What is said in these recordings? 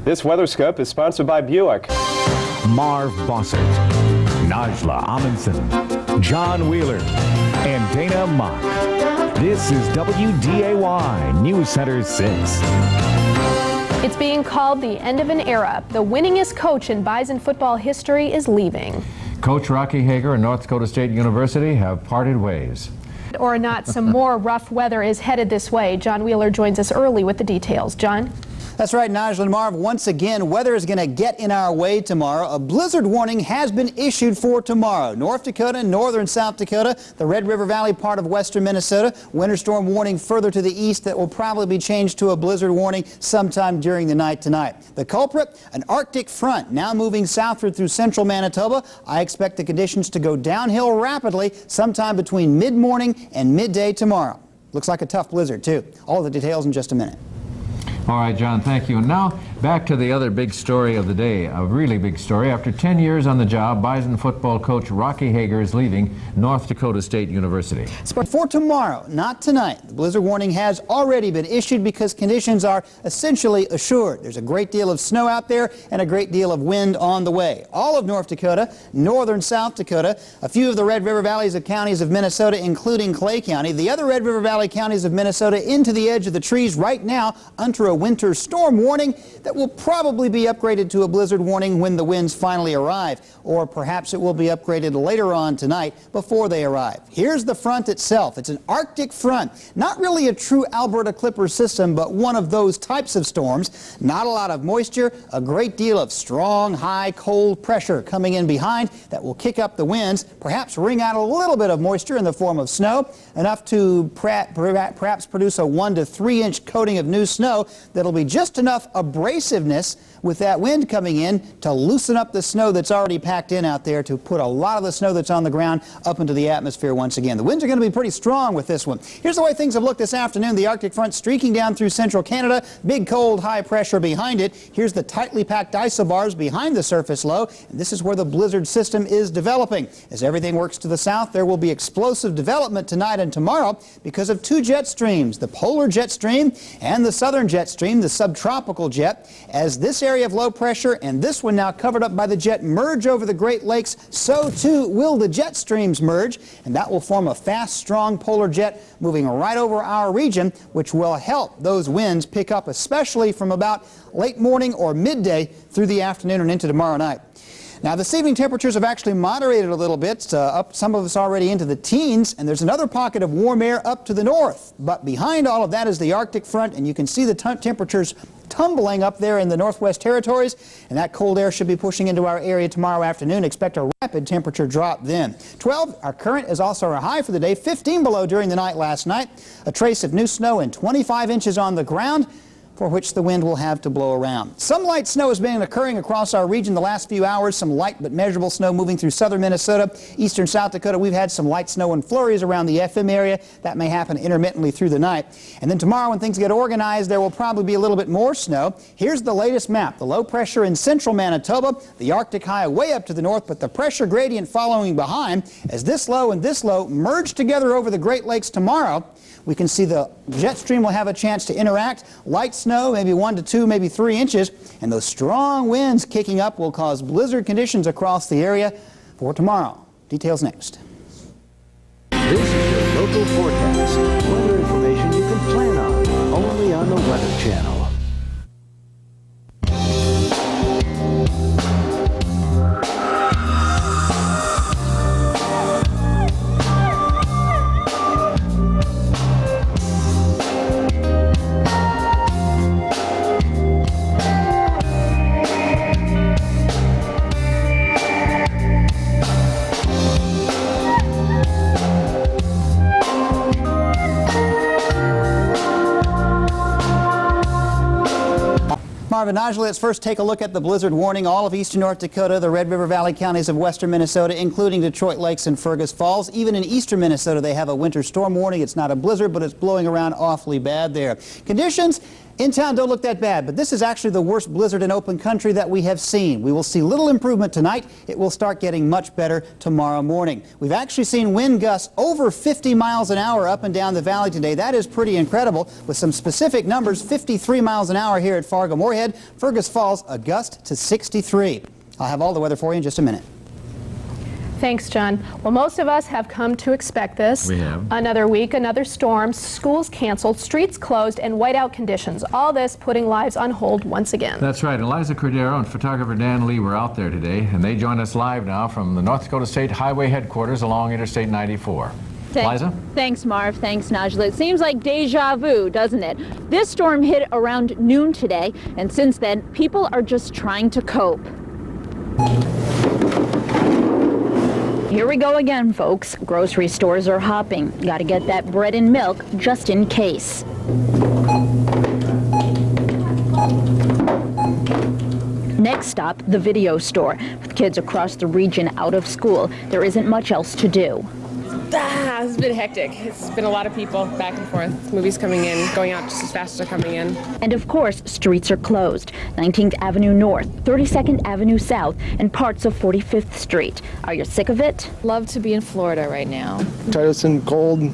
This Weather Scope is sponsored by Buick. Marv Bossert, Najla Amundsen, John Wheeler, and Dana Mock. This is WDAY News Center 6. It's being called the end of an era. The winningest coach in Bison football history is leaving. Coach Rocky Hager and North Dakota State University have parted ways. Or not, some more rough weather is headed this way. John Wheeler joins us early with the details. John? That's right, Najla and Marv. Once again, weather is going to get in our way tomorrow. A blizzard warning has been issued for tomorrow. North Dakota, northern South Dakota, the Red River Valley part of western Minnesota. Winter storm warning further to the east that will probably be changed to a blizzard warning sometime during the night tonight. The culprit, an Arctic front now moving southward through central Manitoba. I expect the conditions to go downhill rapidly sometime between mid-morning and midday tomorrow. Looks like a tough blizzard, too. All the details in just a minute. All right, John, thank you. And now back to the other big story of the day, a really big story. After 10 years on the job, Bison football coach Rocky Hager is leaving North Dakota State University. For tomorrow, not tonight, the blizzard warning has already been issued because conditions are essentially assured. There's a great deal of snow out there and a great deal of wind on the way. All of North Dakota, northern South Dakota, a few of the Red River Valleys of counties of Minnesota, including Clay County, the other Red River Valley counties of Minnesota into the edge of the trees right now under a winter storm warning that will probably be upgraded to a blizzard warning when the winds finally arrive, or perhaps it will be upgraded later on tonight before they arrive. Here's the front itself. It's an Arctic front, not really a true Alberta Clipper system, but one of those types of storms. Not a lot of moisture, a great deal of strong, high, cold pressure coming in behind that will kick up the winds, perhaps wring out a little bit of moisture in the form of snow, enough to perhaps produce a 1 to 3 inch coating of new snow that'll be just enough abrasiveness with that wind coming in to loosen up the snow that's already packed in out there to put a lot of the snow that's on the ground up into the atmosphere once again. The winds are going to be pretty strong with this one. Here's the way things have looked this afternoon. The Arctic front streaking down through central Canada. Big, cold, high pressure behind it. Here's the tightly packed isobars behind the surface low. And this is where the blizzard system is developing. As everything works to the south, there will be explosive development tonight and tomorrow because of two jet streams, the polar jet stream and the southern jet stream, the subtropical jet. As this area of low pressure and this one now covered up by the jet merge over the Great Lakes, so too will the jet streams merge, and that will form a fast, strong polar jet moving right over our region, which will help those winds pick up, especially from about late morning or midday through the afternoon and into tomorrow night. Now, this evening temperatures have actually moderated a little bit, up some of us already into the teens, and there's another pocket of warm air up to the north. But behind all of that is the Arctic front, and you can see the temperatures tumbling up there in the Northwest Territories, and that cold air should be pushing into our area tomorrow afternoon. Expect a rapid temperature drop then. 12, our current is also our high for the day, 15 below during the night last night. A trace of new snow and 25 inches on the ground, for which the wind will have to blow around. Some light snow has been occurring across our region the last few hours. Some light but measurable snow moving through southern Minnesota, eastern South Dakota. We've had some light snow and flurries around the FM area. That may happen intermittently through the night. And then tomorrow when things get organized, there will probably be a little bit more snow. Here's the latest map. The low pressure in central Manitoba, the Arctic high way up to the north, but the pressure gradient following behind. As this low and this low merge together over the Great Lakes tomorrow, we can see the jet stream will have a chance to interact. Light snow, maybe 1 to 2, maybe 3 inches, and those strong winds kicking up will cause blizzard conditions across the area for tomorrow. Details next. This is your local forecast. Weather information you can plan on, only on the Weather Channel. Marvin, Najla, let's first take a look at the blizzard warning. All of eastern North Dakota, the Red River Valley counties of western Minnesota, including Detroit Lakes and Fergus Falls. Even in eastern Minnesota, they have a winter storm warning. It's not a blizzard, but it's blowing around awfully bad there. Conditions In town don't look that bad, but this is actually the worst blizzard in open country that we have seen. We will see little improvement tonight. It will start getting much better tomorrow morning. We've actually seen wind gusts over 50 miles an hour up and down the valley today. That is pretty incredible. With some specific numbers, 53 miles an hour here at Fargo-Moorhead. Fergus Falls, a gust to 63. I'll have all the weather for you in just a minute. Thanks, John. Well, most of us have come to expect this. We have. Another week, another storm, schools canceled, streets closed, and whiteout conditions. All this putting lives on hold once again. That's right. Eliza Cordero and photographer Dan Lee were out there today, and they join us live now from the North Dakota State Highway headquarters along Interstate 94. Eliza? Thanks, Marv. Thanks, Najla. It seems like deja vu, doesn't it? This storm hit around noon today, and since then, people are just trying to cope. Here we go again, folks. Grocery stores are hopping. Gotta get that bread and milk just in case. Next stop, the video store. With kids across the region out of school, there isn't much else to do. It's been hectic. It's been a lot of people back and forth. Movies coming in, going out just as fast as they're coming in. And of course, streets are closed. 19th Avenue North, 32nd Avenue South, and parts of 45th Street. Are you sick of it? Love to be in Florida right now. Tired and cold,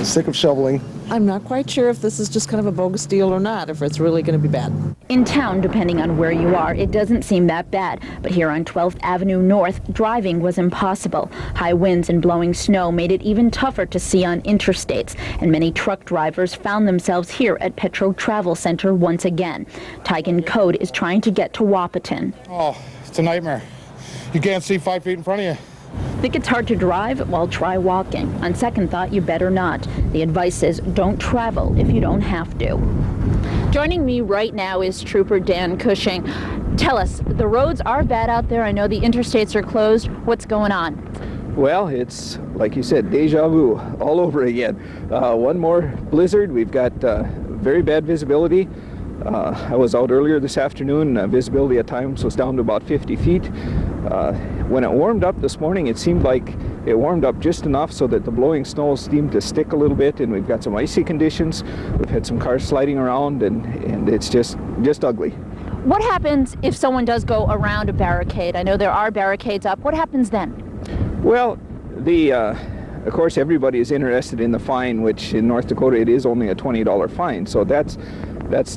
sick of shoveling. I'm not quite sure if this is just kind of a bogus deal or not, if it's really going to be bad. In town, depending on where you are, it doesn't seem that bad. But here on 12th Avenue North, driving was impossible. High winds and blowing snow made it even tougher to see on interstates, and many truck drivers found themselves here at Petro Travel Center once again. Tygan Code is trying to get to Wahpeton. Oh, it's a nightmare. You can't see 5 feet in front of you. Think it's hard to drive? Well, try walking. On second thought, you better not. The advice is don't travel if you don't have to. Joining me right now is Trooper Dan Cushing. Tell us, the roads are bad out there. I know the interstates are closed. What's going on? Well, it's, like you said, deja vu all over again. One more blizzard. We've got very bad visibility. I was out earlier this afternoon. Visibility at times was down to about 50 feet. When it warmed up this morning, it seemed like it warmed up just enough so that the blowing snow seemed to stick a little bit, and we've got some icy conditions. We've had some cars sliding around, and it's just ugly. What happens if someone does go around a barricade? I know there are barricades up. What happens then? Well, of course, everybody is interested in the fine, which in North Dakota it is only a $20 fine. So that's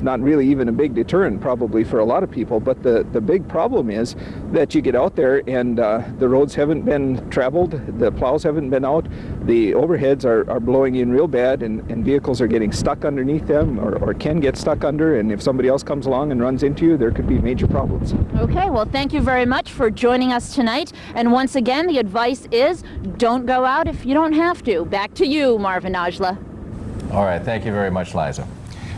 not really even a big deterrent probably for a lot of people. But the big problem is that you get out there and the roads haven't been traveled, the plows haven't been out, the overheads are blowing in real bad, and vehicles are getting stuck underneath them or can get stuck under, and if somebody else comes along and runs into you, there could be major problems. Okay, well, thank you very much for joining us tonight. And once again, the advice is don't go out if you don't have to. Back to you, Marvin Najla. All right, thank you very much, Liza.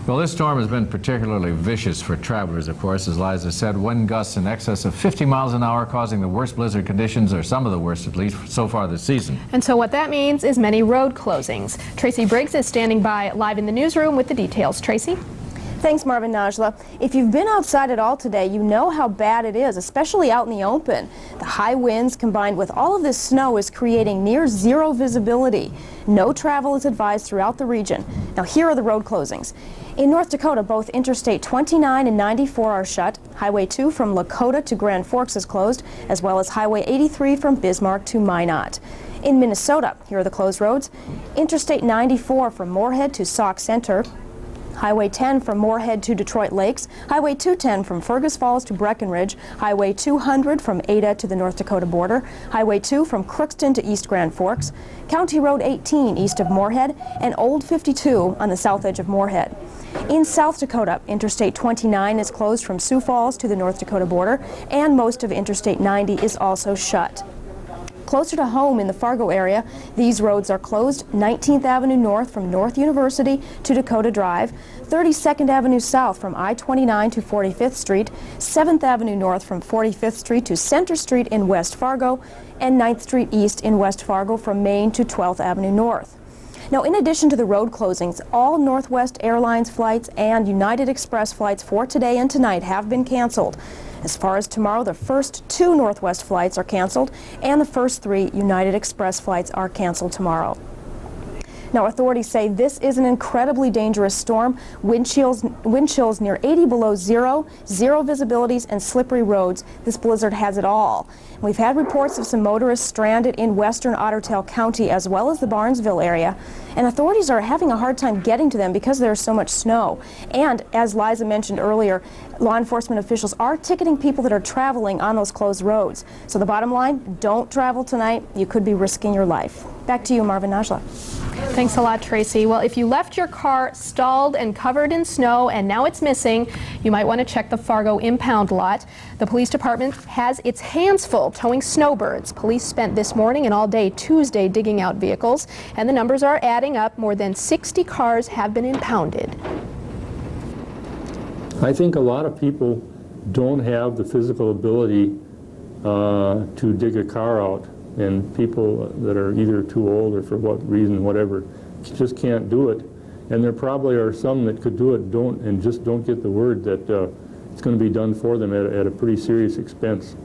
Well, this storm has been particularly vicious for travelers, of course. As Liza said, wind gusts in excess of 50 miles an hour, causing the worst blizzard conditions, or some of the worst at least, so far this season. And so what that means is many road closings. Tracy Briggs is standing by live in the newsroom with the details. Tracy? Thanks, Marvin Najla. If you've been outside at all today, you know how bad it is, especially out in the open. The high winds combined with all of this snow is creating near zero visibility. No travel is advised throughout the region. Now, here are the road closings. In North Dakota, both Interstate 29 and 94 are shut. Highway 2 from Lakota to Grand Forks is closed, as well as Highway 83 from Bismarck to Minot. In Minnesota, here are the closed roads. Interstate 94 from Moorhead to Sauk Center. Highway 10 from Moorhead to Detroit Lakes, Highway 210 from Fergus Falls to Breckenridge, Highway 200 from Ada to the North Dakota border, Highway 2 from Crookston to East Grand Forks, County Road 18 east of Moorhead, and Old 52 on the south edge of Moorhead. In South Dakota, Interstate 29 is closed from Sioux Falls to the North Dakota border, and most of Interstate 90 is also shut. Closer to home in the Fargo area, these roads are closed. 19th Avenue North from North University to Dakota Drive, 32nd Avenue South from I-29 to 45th Street, 7th Avenue North from 45th Street to Center Street in West Fargo, and 9th Street East in West Fargo from Main to 12th Avenue North. Now, in addition to the road closings, all Northwest Airlines flights and United Express flights for today and tonight have been canceled. As far as tomorrow, the first 2 Northwest flights are canceled, and the first 3 United Express flights are canceled tomorrow. Now, authorities say this is an incredibly dangerous storm. Wind chills near 80 below zero, zero visibilities, and slippery roads. This blizzard has it all. We've had reports of some motorists stranded in western Otter Tail County as well as the Barnesville area, and authorities are having a hard time getting to them because there's so much snow. And as Liza mentioned earlier, law enforcement officials are ticketing people that are traveling on those closed roads. So the bottom line, don't travel tonight. You could be risking your life. Back to you, Marvin Najla. Thanks a lot, Tracy. Well, if you left your car stalled and covered in snow and now it's missing, you might want to check the Fargo impound lot. The police department has its hands full towing snowbirds. Police spent this morning and all day Tuesday digging out vehicles, and the numbers are adding up. More than 60 cars have been impounded. I think a lot of people don't have the physical ability to dig a car out, and people that are either too old or for what reason, whatever, just can't do it. And there probably are some that could do it and just don't get the word that it's going to be done for them at a pretty serious expense.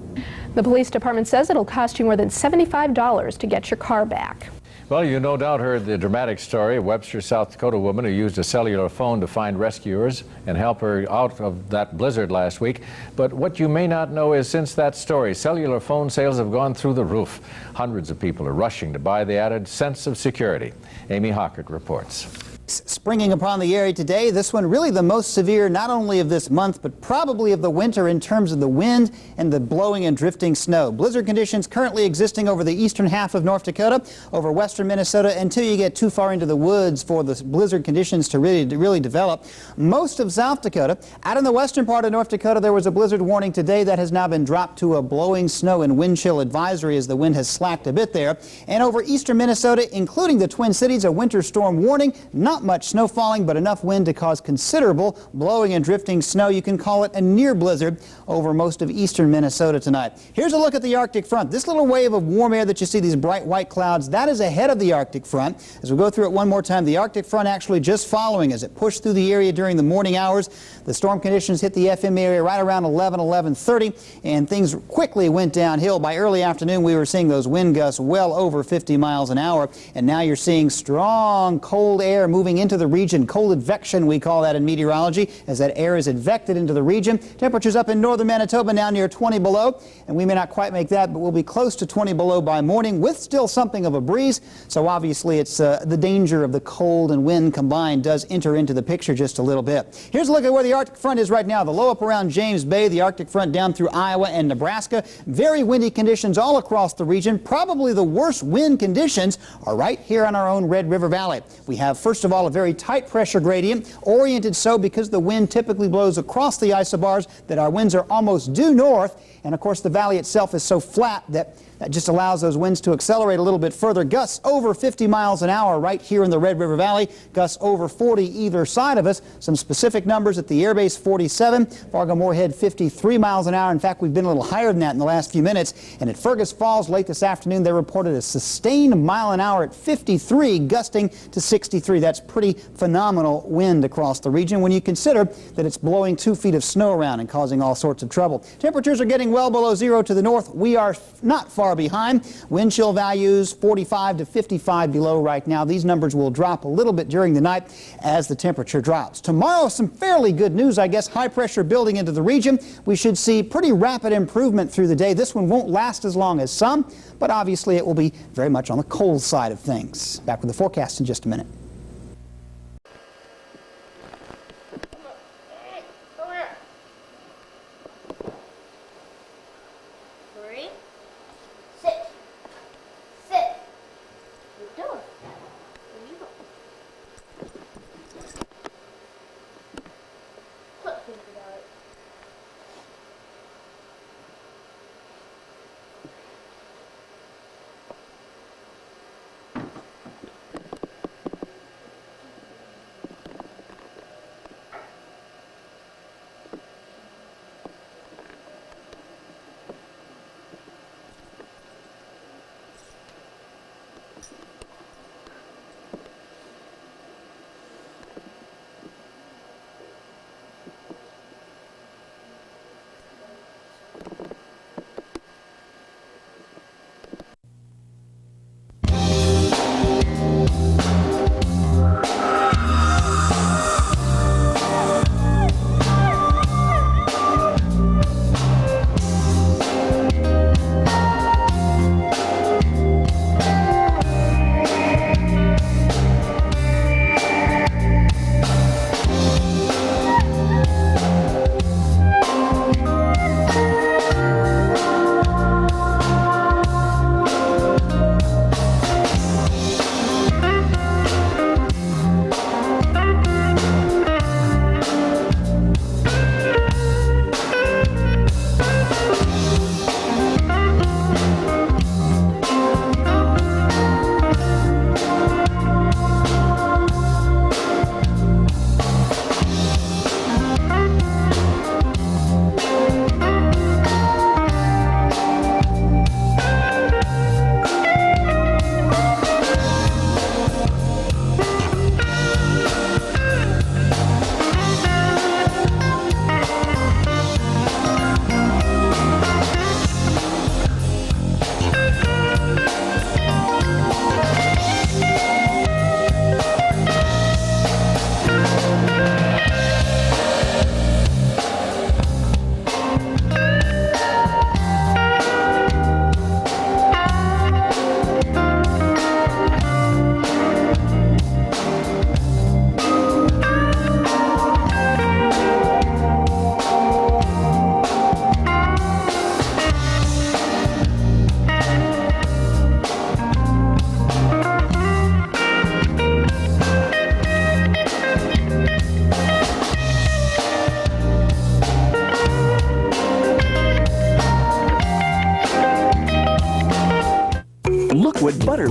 The police department says it'll cost you more than $75 to get your car back. Well, you no doubt heard the dramatic story of Webster, South Dakota woman who used a cellular phone to find rescuers and help her out of that blizzard last week. But what you may not know is since that story, cellular phone sales have gone through the roof. Hundreds of people are rushing to buy the added sense of security. Amy Hockert reports. Springing upon the area today, this one really the most severe not only of this month but probably of the winter in terms of the wind and the blowing and drifting snow. Blizzard conditions currently existing over the eastern half of North Dakota, over western Minnesota until you get too far into the woods for the blizzard conditions to really develop. Most of South Dakota. Out in the western part of North Dakota there was a blizzard warning today that has now been dropped to a blowing snow and wind chill advisory as the wind has slacked a bit there. And over eastern Minnesota, including the Twin Cities, a winter storm warning. Not much snow falling, but enough wind to cause considerable blowing and drifting snow. You can call it a near blizzard over most of eastern Minnesota tonight. Here's a look at the Arctic front. This little wave of warm air that you see, these bright white clouds, that is ahead of the Arctic front. As we go through it one more time, the Arctic front actually just following as it pushed through the area during the morning hours. The storm conditions hit the FM area right around 11:30, and things quickly went downhill. By early afternoon, we were seeing those wind gusts well over 50 miles an hour, and now you're seeing strong cold air moving into the region. Cold advection, we call that in meteorology, as that air is advected into the region. Temperatures up in northern Manitoba now near 20 below, and we may not quite make that, but we'll be close to 20 below by morning with still something of a breeze. So obviously it's the danger of the cold and wind combined does enter into the picture just a little bit. Here's a look at where the Arctic front is right now. The low up around James Bay, the Arctic front down through Iowa and Nebraska. Very windy conditions all across the region. Probably the worst wind conditions are right here on our own Red River Valley. We have, first of all, a very tight pressure gradient, oriented so because the wind typically blows across the isobars that our winds are almost due north, and of course the valley itself is so flat that just allows those winds to accelerate a little bit further. Gusts over 50 miles an hour right here in the Red River Valley. Gusts over 40 either side of us. Some specific numbers at the airbase: 47, Fargo-Moorhead 53 miles an hour. In fact, we've been a little higher than that in the last few minutes. And at Fergus Falls late this afternoon, they reported a sustained mile an hour at 53, gusting to 63. That's pretty phenomenal wind across the region when you consider that it's blowing 2 feet of snow around and causing all sorts of trouble. Temperatures are getting well below zero to the north. We are not far behind. Wind chill values 45 to 55 below right now. These numbers will drop a little bit during the night as the temperature drops. Tomorrow, some fairly good news, I guess. High pressure building into the region. We should see pretty rapid improvement through the day. This one won't last as long as some, but obviously it will be very much on the cold side of things. Back with the forecast in just a minute.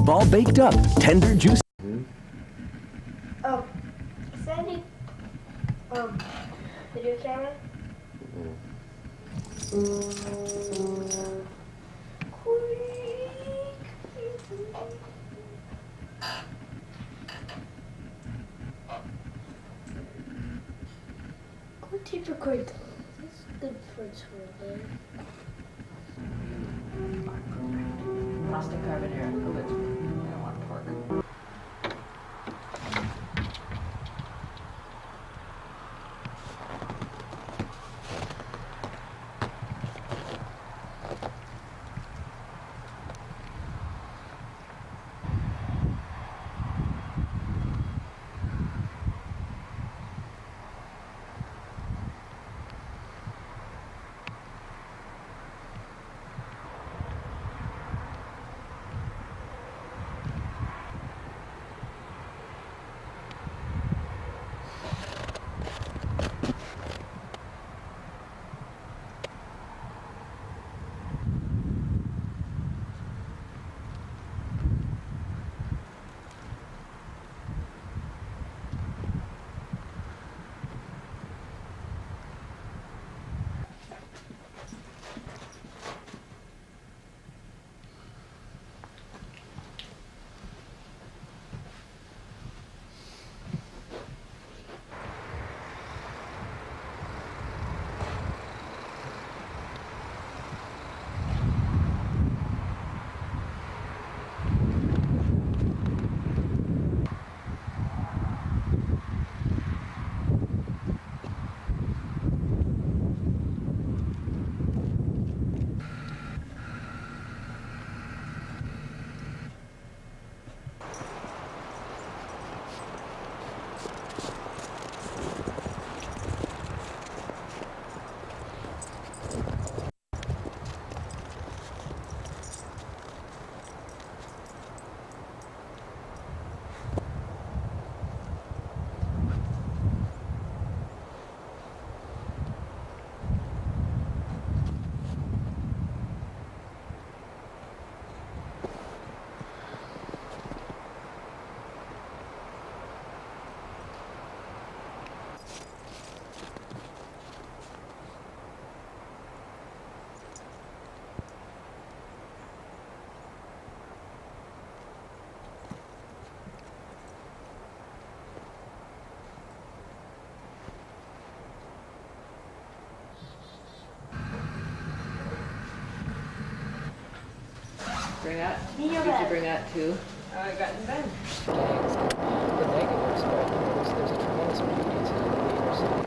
have all baked up, tender, juicy. Oh, Sandy. Video camera. Go tape record. That's good for its day. Pasta carbonara. Oh, that's, I don't want pork. Bring that? Did you bring that too? I got in bed. The negatives, but there's a tremendous beauty to the leaders.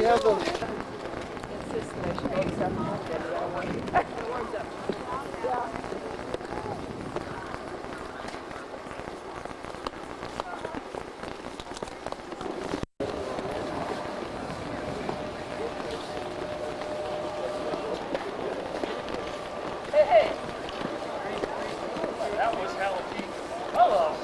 have those. That was Halloween. Hello.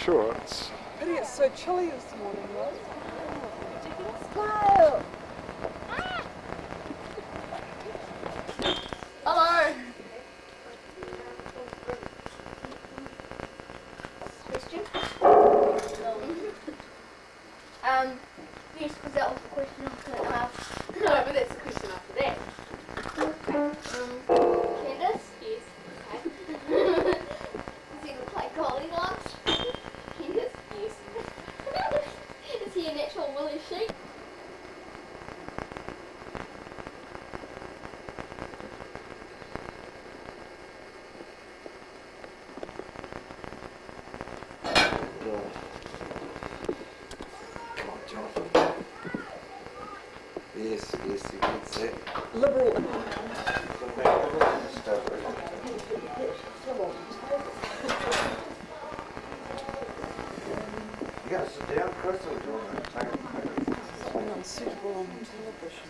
sure. It's Pity it's so chilly this morning, right? Smile! Hello! Question? Yes, because that was the question after no, but that's the question after that. Candace? Yes. Okay. Is he going to play Goldilocks? Candace? Yes. Is he a natural woolly sheep? Yes, yes, you can say. Liberal. You gotta sit down, Chris, or do you want to take It's unsuitable on television.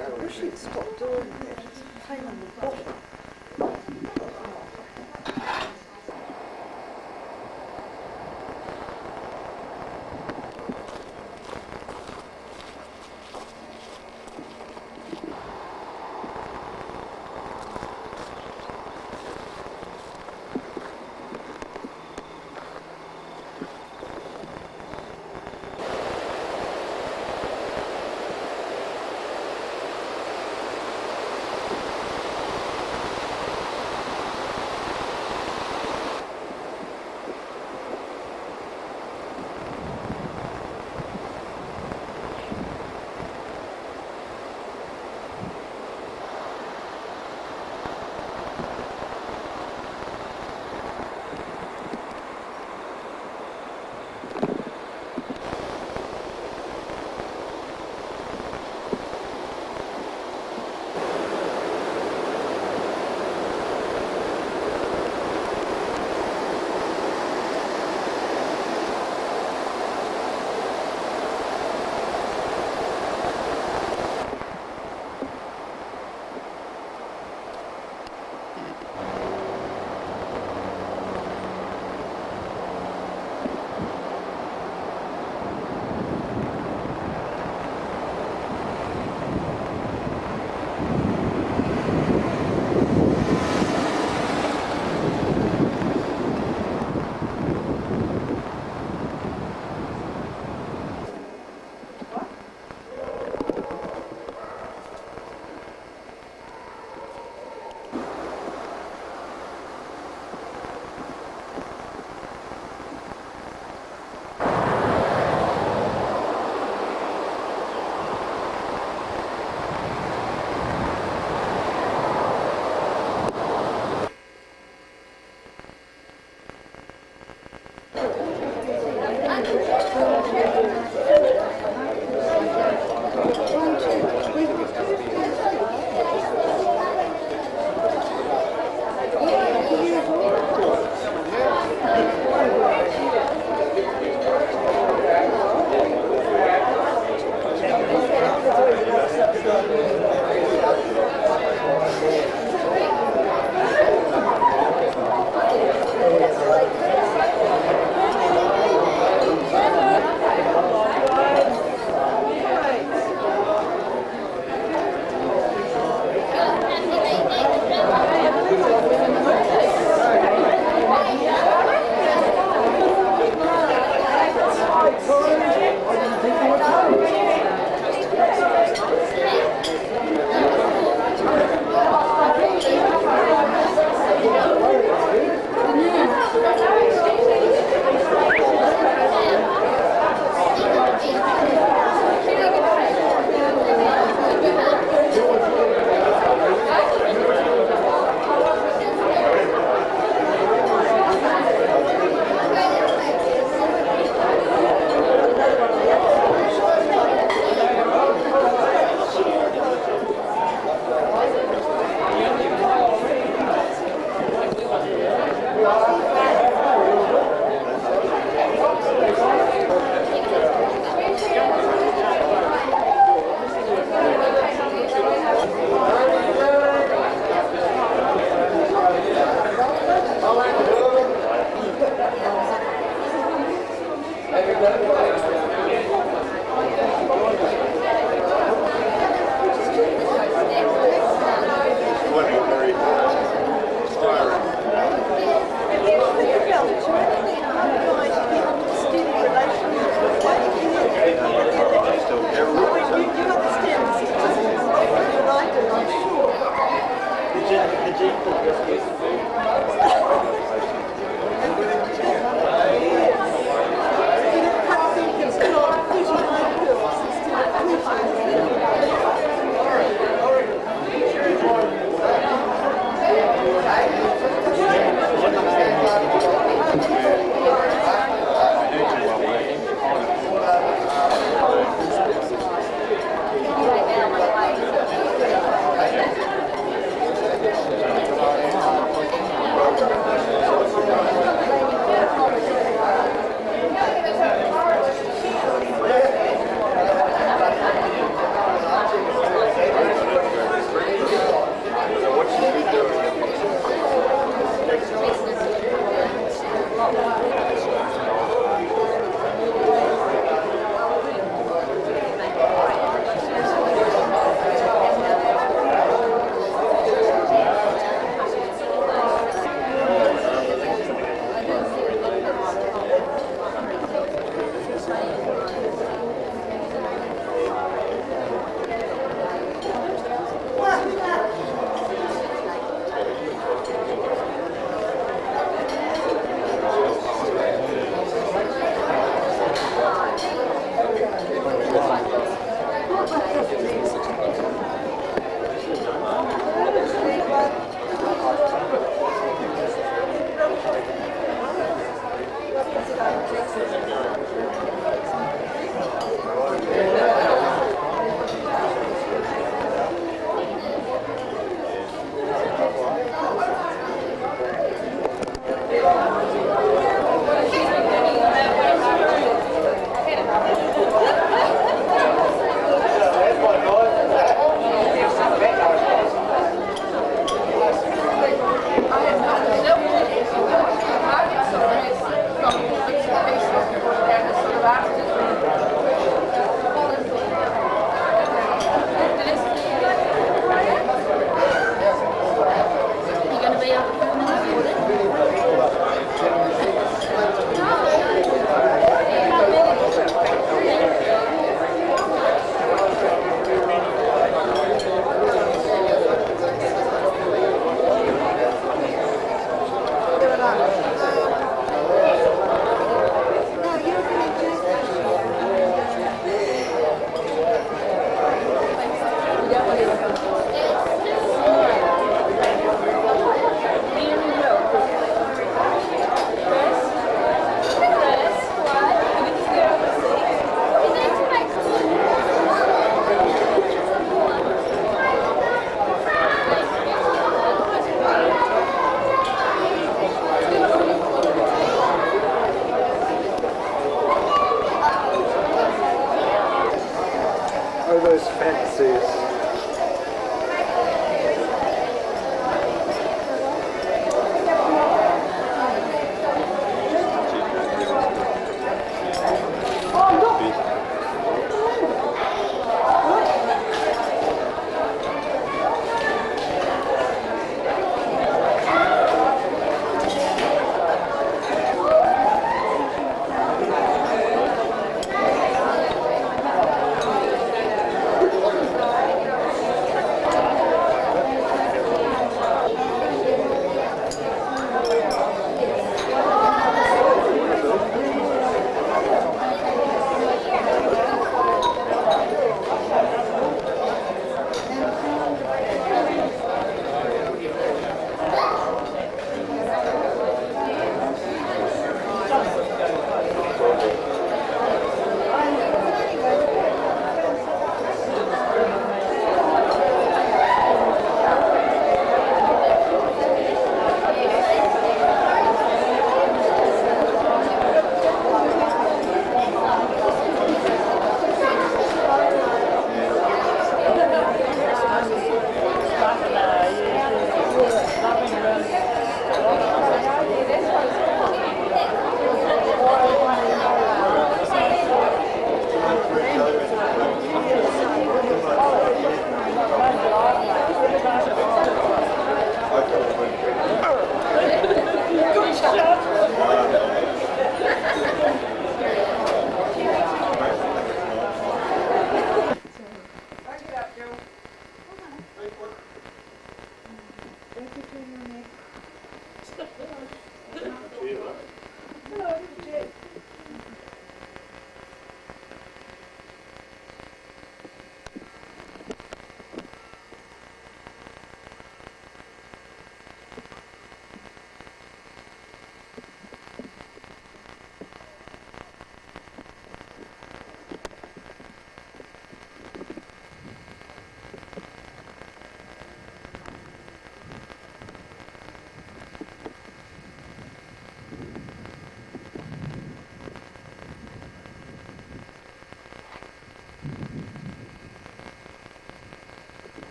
I wish he'd stop doing that. It's a pain in the butt.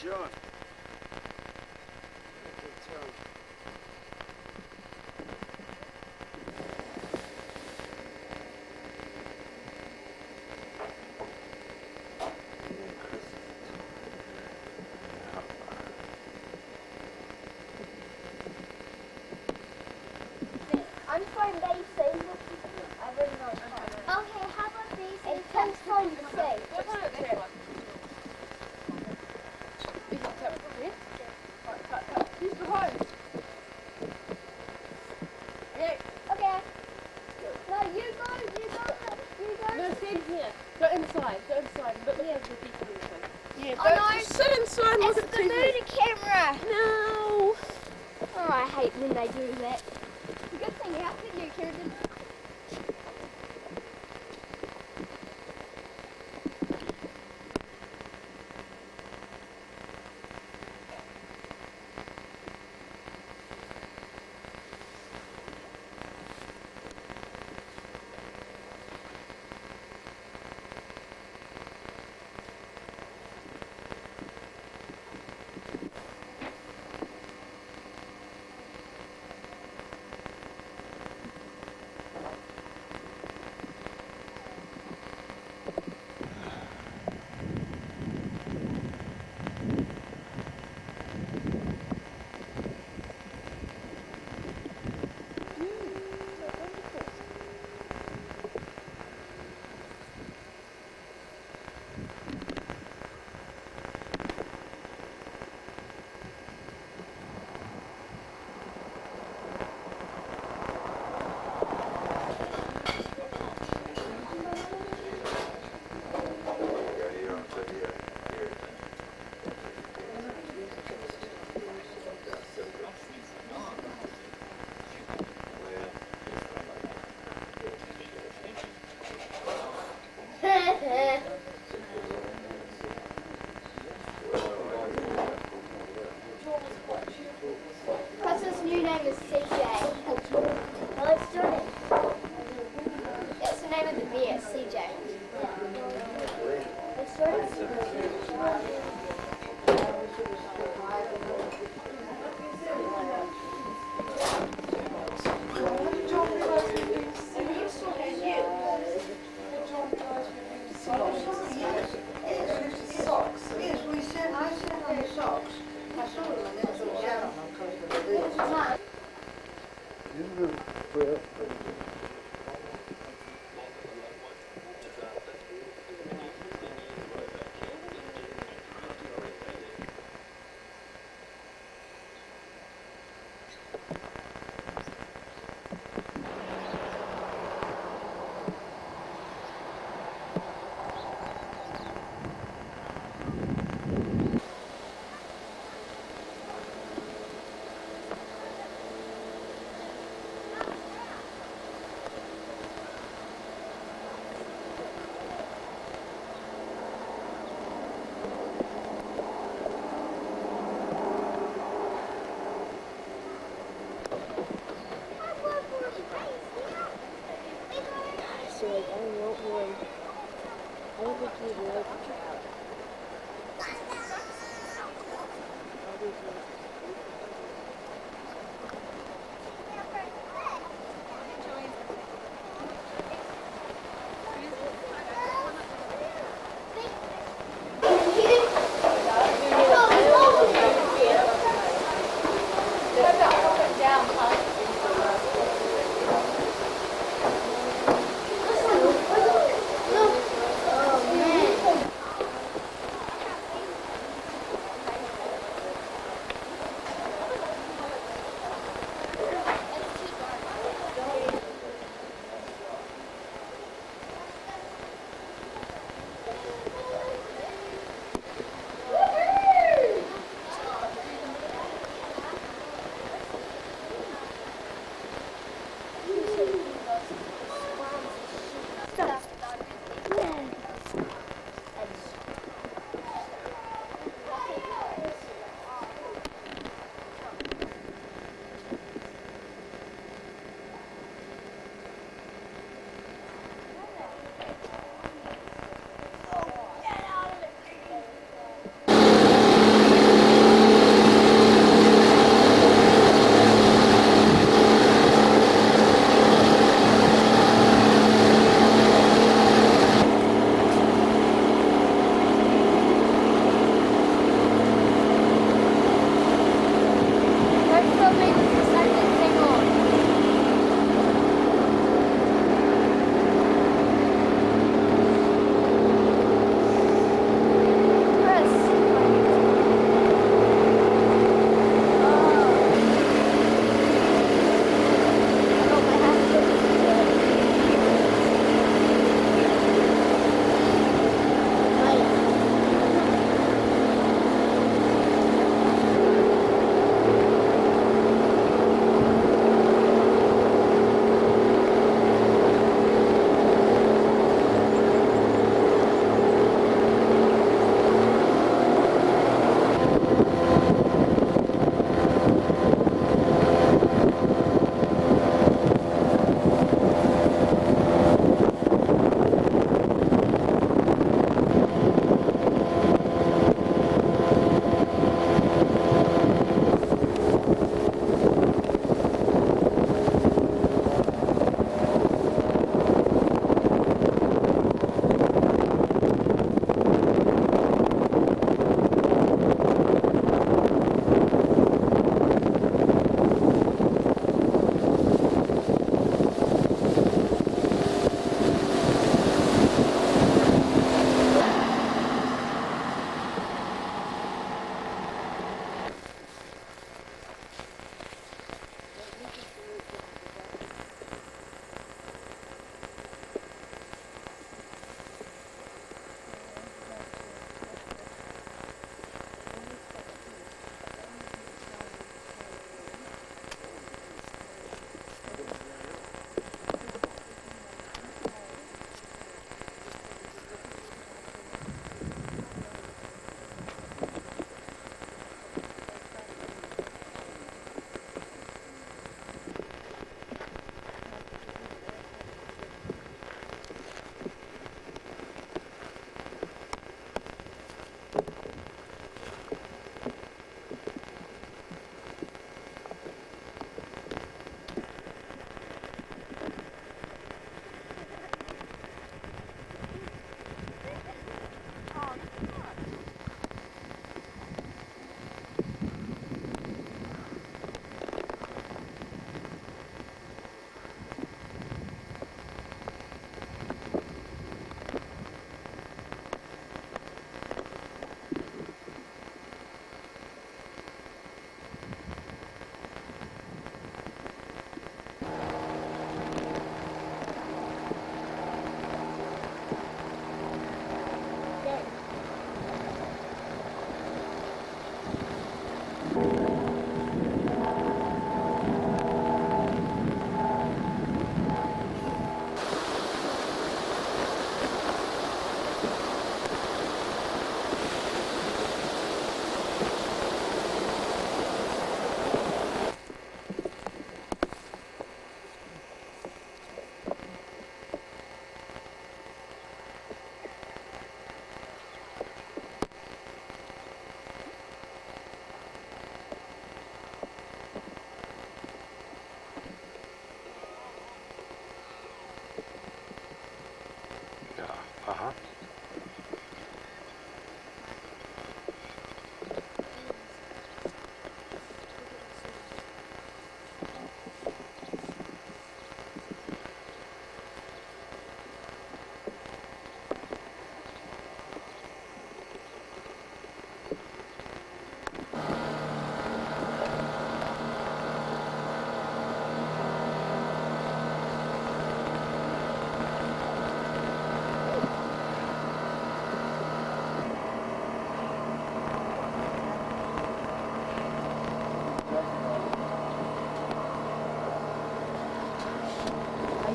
John. I'm from BC. I really know it's fun. Okay, how about BC? It's fun to say. Who's behind? Okay. No, you go. No, stand here. Go inside. But yeah, the people inside. Yeah, Oh no! just sit inside and look It's at the TV. moon camera. No. Oh, I hate when they do that. Good thing you have video camera. Custer's new name is CJ. Well, let's do it. It's the name of the beer, CJ. Let's do it.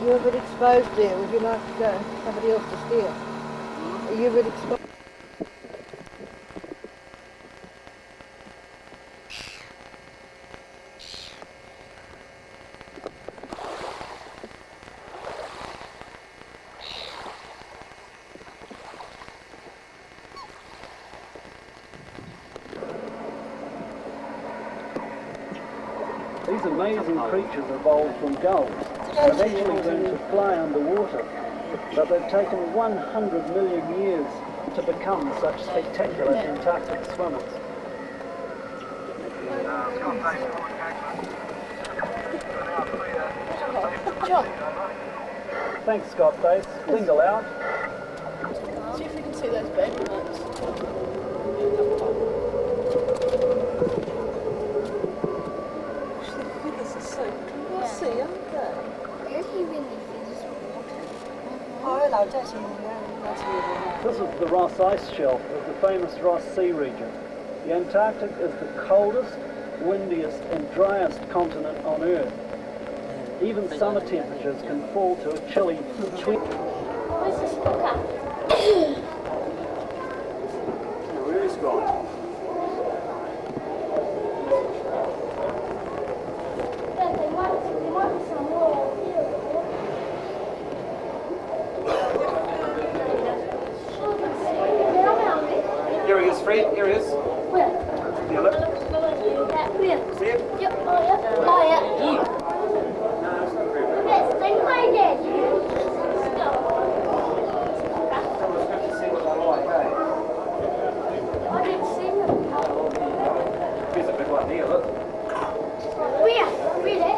you a bit exposed there? Would you like somebody else to steer? Are you a bit exposed? These amazing creatures evolved from gulls. They've actually learned to fly underwater, but they've taken 100 million years to become such spectacular Antarctic swimmers. Thanks, Scott Base. Dingle out. See if we can see those baby ones. This is so glossy, aren't they? This is the Ross Ice Shelf of the famous Ross Sea region. The Antarctic is the coldest, windiest and driest continent on Earth. Even summer temperatures can fall to a chilly 20. Where is Scott? Here he is, Fred. Here he is. Where? Yeah, look. Where? See it? Yep. Oh, yeah. Oh, yeah. Yes, thank my dad. I didn't see them. Here's a big one here, look. Where? Really?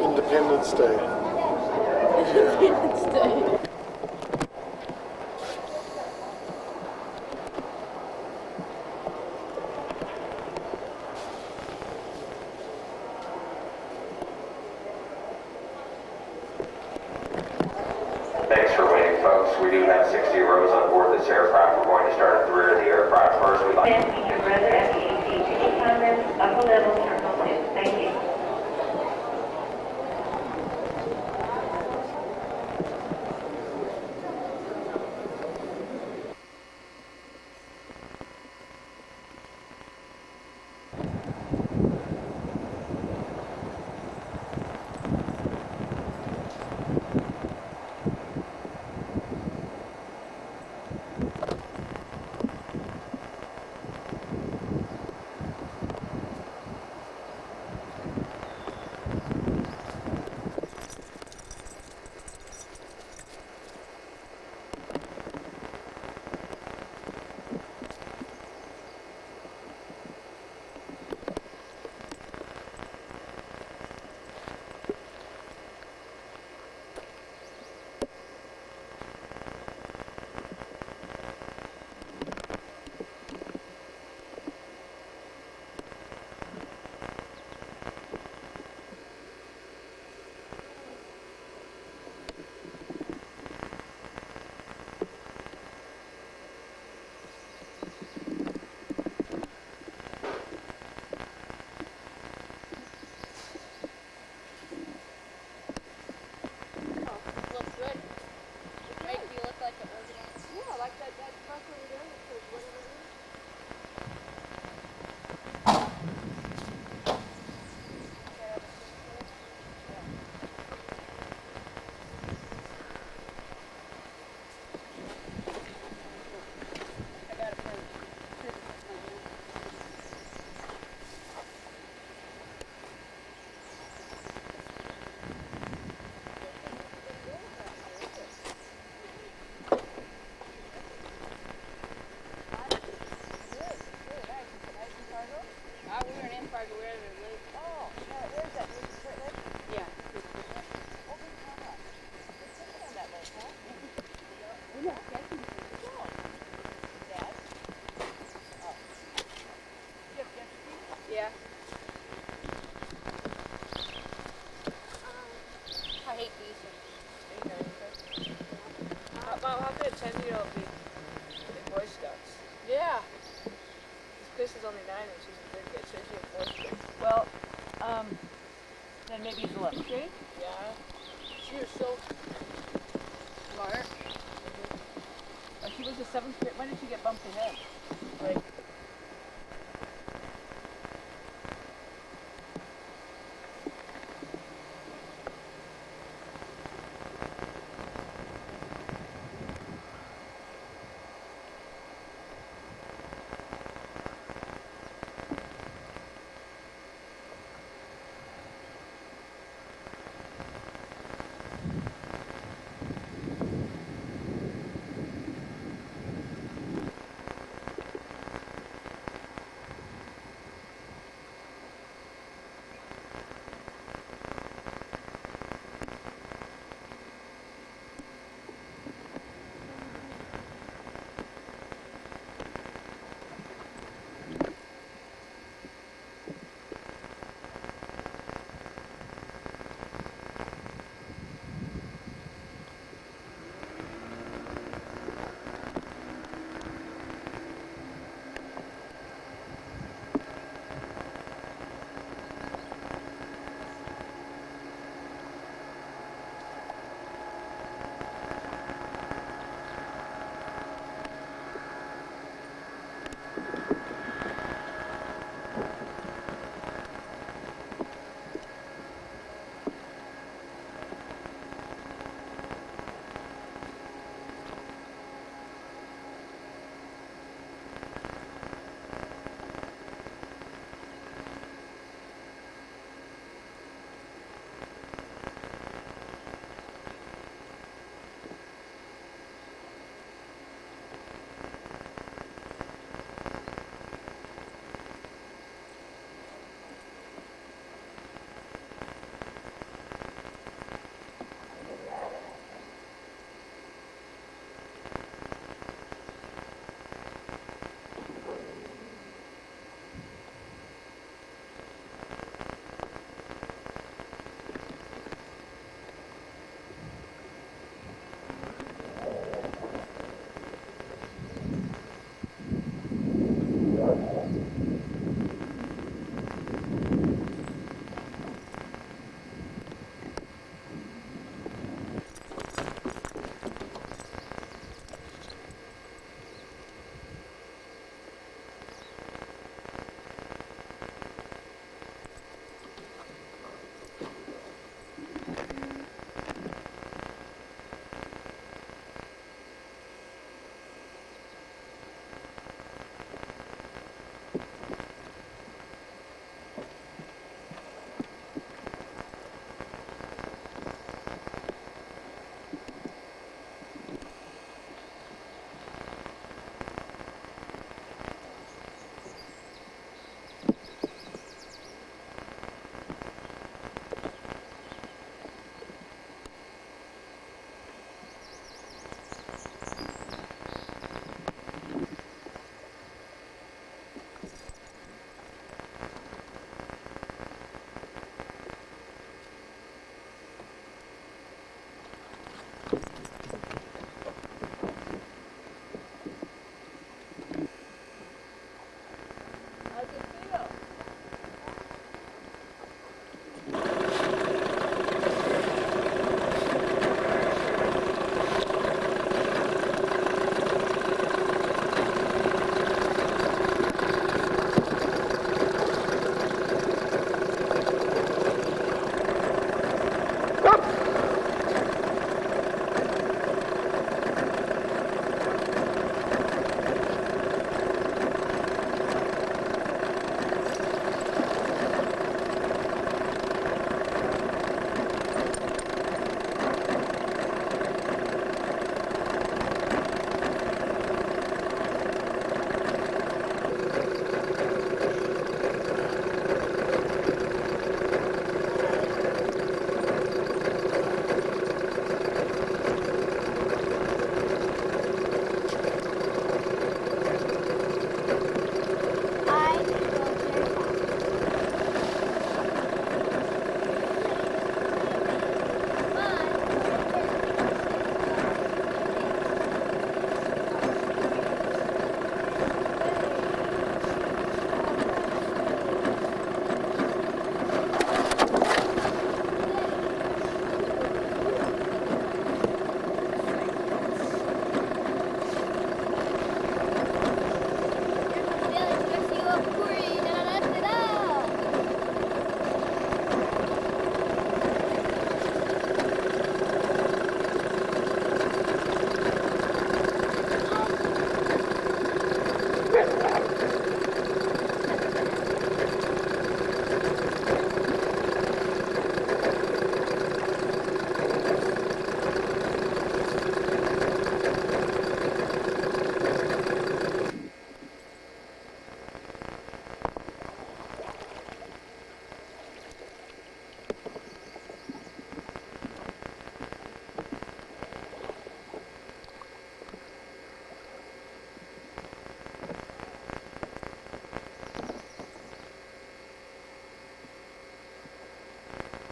Independence Day. Independence Day. Thanks for waiting, folks. We do have 60 rows on board this aircraft. We're going to start at the rear of the aircraft first. We'd like upper level terminal 2. Thank you. Yeah. I hate these. How could a 10-year-old be in Boy Scouts? Yeah. Chris is only 9 and she's in 3rd grade, so she's in 4th grade. Well, then maybe he's 11th grade? Yeah. She was so smart. She was a 7th grade. When did she get bumped ahead? Like,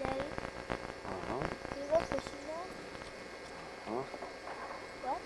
Daddy, Uh-huh. do you go fishing now? Huh? What?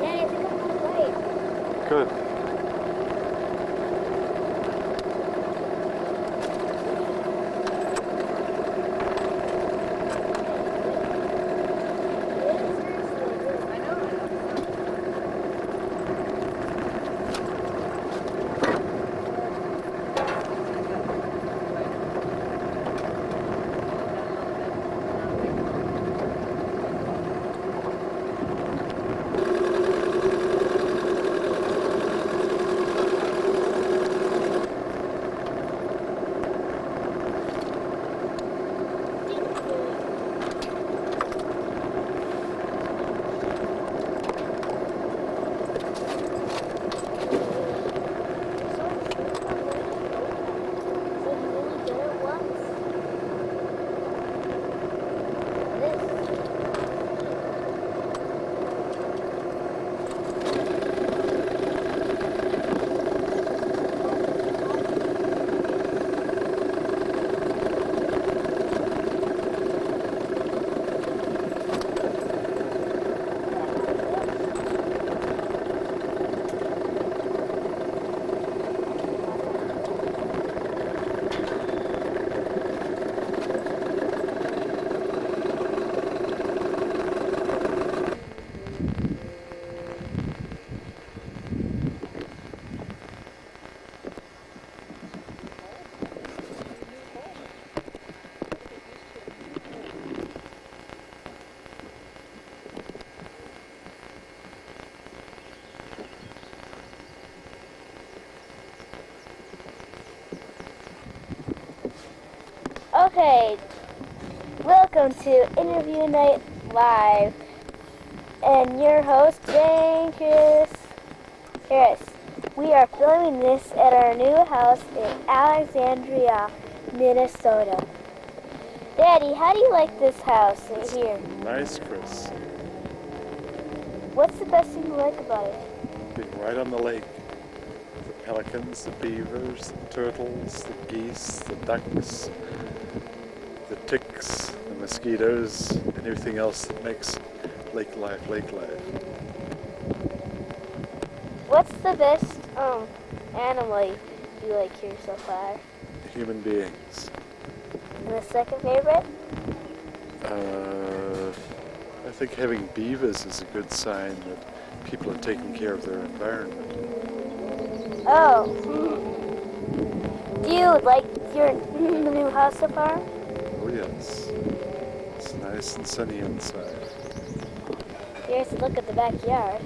Daddy, I think I'm on the way. Good. Okay, welcome to Interview Night Live, and your host, Jane Harris. We are filming this at our new house in Alexandria, Minnesota. Daddy, how do you like this house here? Nice, Chris. What's the best thing you like about it? Being right on the lake. The pelicans, the beavers, the turtles, the geese, the ducks, the ticks, the mosquitoes, and everything else that makes lake life. What's the best animal you like here so far? Human beings. And the second favorite? I think having beavers is a good sign that people are taking care of their environment. Oh. Do you like your new house so far? Oh yes. It's nice and sunny inside. Here's a look at the backyard.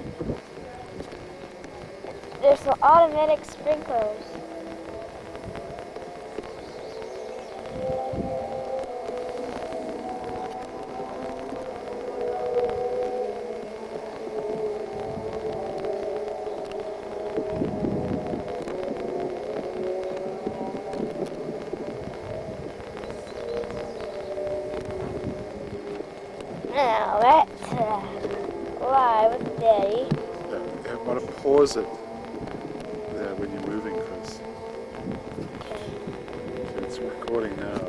There's some automatic sprinklers. Now that's live with Daddy. Yeah, you want to pause it there when you're moving, Chris. Okay, it's recording now.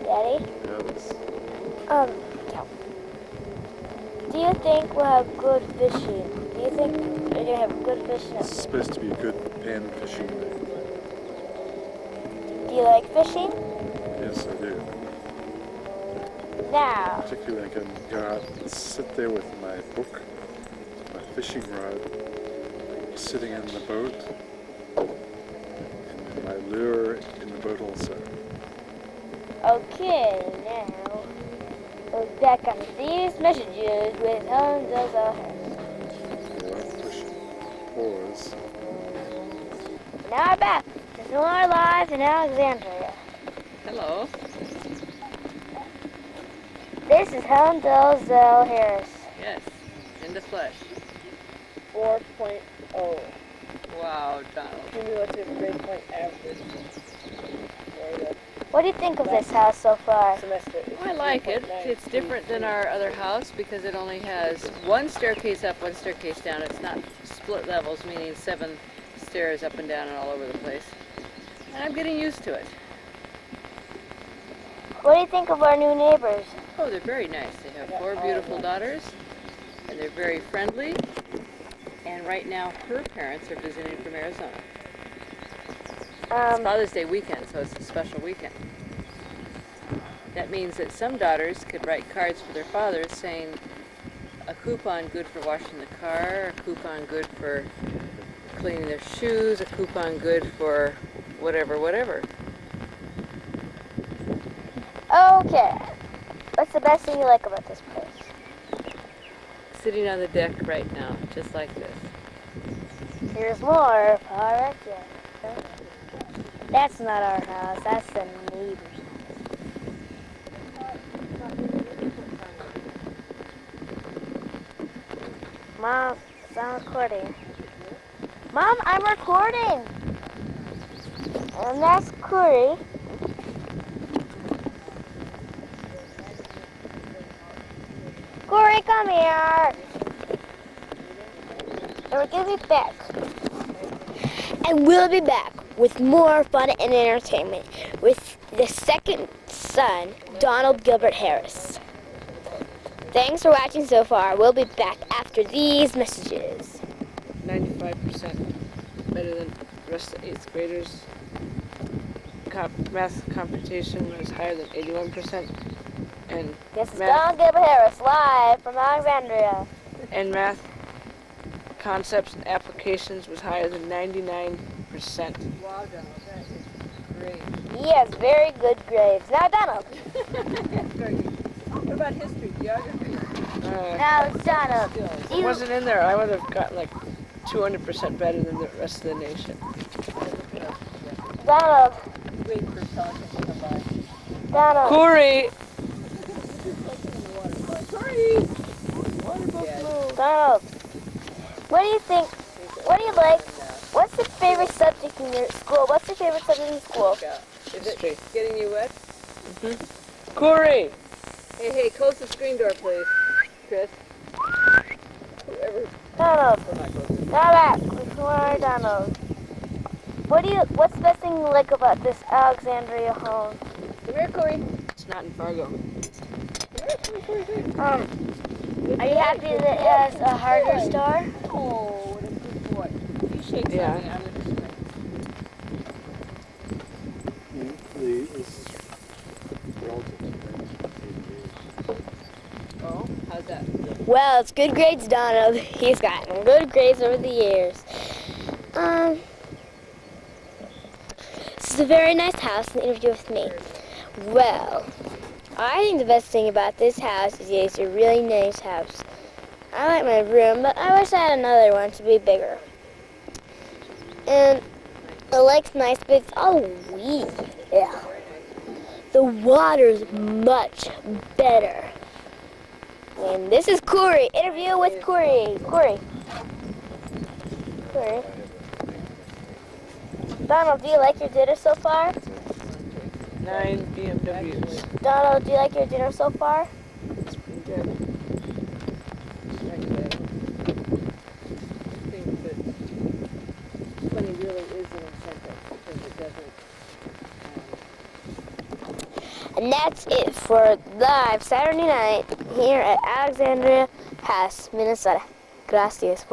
Daddy? Yes. Do you think we'll have good fishing? Do you think we're gonna have good fishing? It's supposed to be a good pan fishing day. Do you like fishing? Yes, I do. Now. Particularly when I can go out and sit there with my book, my fishing rod, sitting in the boat, and my lure in the boat also. Okay, now we're back on these messages with Helen Delzell Harris. You want to push pause. Now we're back. There's more live in Alexandria. Hello. This is Helen Delzell Harris. Yes, in the flesh. 4.0. Wow, Donald. Cumulative grade point average. What do you think of this house so far? I like it. It's different than our other house because it only has one staircase up, one staircase down. It's not split levels, meaning 7 stairs up and down and all over the place. And I'm getting used to it. What do you think of our new neighbors? Oh, they're very nice. They have 4 beautiful daughters, and they're very friendly. And right now, her parents are visiting from Arizona. It's Father's Day weekend, so it's a special weekend. That means that some daughters could write cards for their fathers saying a coupon good for washing the car, a coupon good for cleaning their shoes, a coupon good for whatever, whatever. Okay. What's the best thing you like about this place? Sitting on the deck right now, just like this. Here's more. Alright, yeah. That's not our house. That's the neighbor's house. Mom, I'm recording. Mom, I'm recording. And that's Corey. Corey, come here. And we're going to be back. And we'll be back with more fun and entertainment with the second son, Donald Gilbert Harris. Thanks for watching so far. We'll be back after these messages. 95% better than the rest of the 8th graders. Math computation was higher than 81%. And this is Donald Gilbert Harris, live from Alexandria. And math concepts and applications was higher than 99%. Wow, Donald, that is great. Yes, very good grades. Now, Donald. What about history, geography? Now it's Donald. It wasn't in there. I would have got like 200% better than the rest of the nation. Donald. Wait for Pelican to come by. Donald. Corey! Sorry! Donald. What do you think? What do you like? What's your favorite subject in your school? What's your favorite subject in school? Is it getting you wet? Mm-hmm. Corey! Hey, close the screen door, please, Chris. Whoever. Donald. Donald. Donald. What's the best thing you like about this Alexandria home? Come here, Corey. It's not in Fargo. Are you happy that it has a hardware store? Oh, what a good boy. You shake something out of this Oh, how's that? Well, it's good grades, Donald. He's gotten good grades over the years. is a very nice house, an interview with me. Well, I think the best thing about this house is it's a really nice house. I like my room, but I wish I had another one to be bigger. And the lake's nice, but it's all weedy. Yeah. The water's much better. And this is Corey. Interview with Corey. Corey. Donald, do you like your dinner so far? 9 BMWs. Donald, do you like your dinner so far? It's pretty good. I think that money really is an incentive because it doesn't. And that's it for live Saturday night here at Alexandria House, Minnesota. Gracias.